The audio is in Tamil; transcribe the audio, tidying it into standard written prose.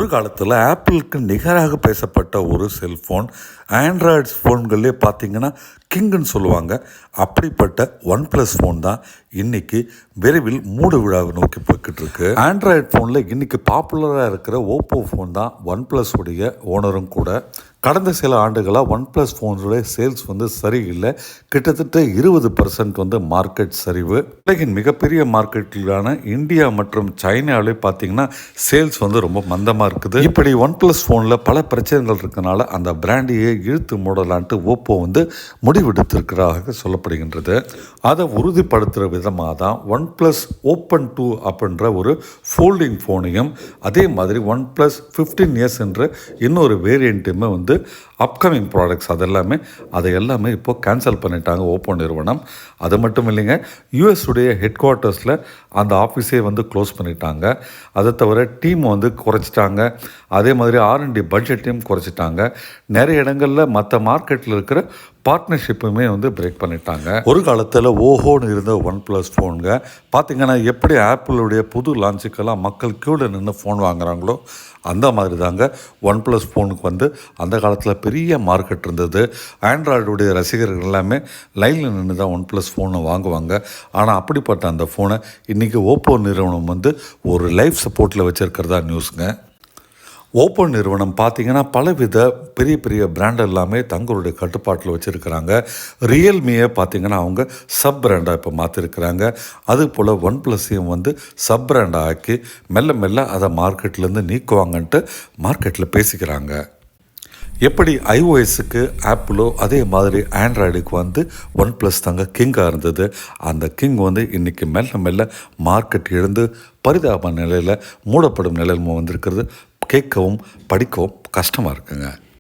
ஒரு காலத்தில் ஆப்பிளுக்கு நிகராக பேசப்பட்ட ஒரு செல்ஃபோன் ஆண்ட்ராய்ட்ஸ் ஃபோன்களே பார்த்திங்கன்னா கிங்குன்னு சொல்லுவாங்க. அப்படிப்பட்ட ஒன் ப்ளஸ் ஃபோன் தான் இன்றைக்கி விரைவில் மூடு விழாவை நோக்கி போய்கிட்டு இருக்கு. ஆண்ட்ராய்டு ஃபோனில் இன்றைக்கி பாப்புலராக இருக்கிற ஓப்போ ஃபோன் தான் ஒன் ப்ளஸ் உடைய ஓனரும் கூட. கடந்த சில ஆண்டுகளாக ஒன் ப்ளஸ் ஃபோனுடைய சேல்ஸ் சரியில்லை. கிட்டத்தட்ட 20% மார்க்கெட் சரிவு. உலகின் மிகப்பெரிய மார்க்கெட்டிலான இந்தியா மற்றும் சைனாவிலே பார்த்திங்கன்னா சேல்ஸ் ரொம்ப மந்தமாக இருக்குது. இப்படி ஒன் ப்ளஸ் ஃபோனில் பல பிரச்சனைகள் இருக்கனால அந்த பிராண்டையே இழுத்து மூடலான்ட்டு ஓப்போ முடிவெடுத்திருக்கிறதாக சொல்லப்படுகின்றது. அதை உறுதிப்படுத்துகிற விதமாக தான் ஒன் ப்ளஸ் ஓப்பன் 2 அப்படின்ற ஒரு ஃபோல்டிங் ஃபோனையும் அதே மாதிரி ஒன் ப்ளஸ் 15 இயர்ஸ் என்ற இன்னொரு வேரியண்ட்டுமே அப்கமிங் ப்ராடக்ட்ஸ் அதை எல்லாமே இப்போது கேன்சல் பண்ணிட்டாங்க ஓப்போ நிறுவனம். அது மட்டும் இல்லைங்க, யூஎஸ் உடைய ஹெட் குவார்ட்டர்ஸில் அந்த ஆஃபீஸே க்ளோஸ் பண்ணிட்டாங்க. அதை தவிர டீம் குறைச்சிட்டாங்க. அதே மாதிரி R&D பட்ஜெட்டையும் குறைச்சிட்டாங்க. நிறைய இடங்களில் மற்ற மார்க்கெட்டில் இருக்கிற பார்ட்னர்ஷிப்புமே பிரேக் பண்ணிட்டாங்க. ஒரு காலத்தில் ஓஹோன்னு இருந்த ஒன் ப்ளஸ் ஃபோனுங்க பார்த்திங்கன்னா எப்படி ஆப்பிளுடைய புது லான்ச்சுக்கெல்லாம் மக்கள் க்யூவில் நின்று ஃபோன் வாங்குகிறாங்களோ அந்த மாதிரி தாங்க ஒன் ப்ளஸ் ஃபோனுக்கு அந்த காலத்தில் பெரிய மார்க்கெட் இருந்தது. ஆண்ட்ராய்டுடைய ரசிகர்கள் எல்லாமே லைனில் நின்று தான் ஒன் ப்ளஸ் ஃபோனை வாங்குவாங்க. ஆனால் அப்படிப்பட்ட அந்த ஃபோனை இன்றைக்கி ஓப்போ நிறுவனம் ஒரு லைஃப் சப்போர்ட்டில் வச்சுருக்கிறதா நியூஸுங்க. ஓப்போ நிறுவனம் பார்த்திங்கன்னா பலவித பெரிய பெரிய பிராண்ட் எல்லாமே தங்களுடைய கட்டுப்பாட்டில் வச்சுருக்கிறாங்க. ரியல்மியை பார்த்திங்கன்னா அவங்க சப் பிராண்டாக இப்போ மாற்றிருக்கிறாங்க. அதுபோல் ஒன் ப்ளஸ்ஸையும் சப் பிராண்டாக ஆக்கி மெல்ல மெல்ல அதை மார்க்கெட்லேருந்து நீக்குவாங்கன்ட்டு மார்க்கெட்டில் பேசிக்கிறாங்க. எப்படி iOSக்கு ஆப்பிளோ அதே மாதிரி ஆண்ட்ராய்டுக்கு ஒன் ப்ளஸ் தாங்க கிங்காக இருந்தது. அந்த கிங் இன்றைக்கி மெல்ல மெல்ல மார்க்கெட் இழந்து பரிதாப நிலையில் மூடப்படும் நிலையில் வந்திருக்கிறது. கேட்கவும் படிக்கவும் கஷ்டமாக இருக்குங்க.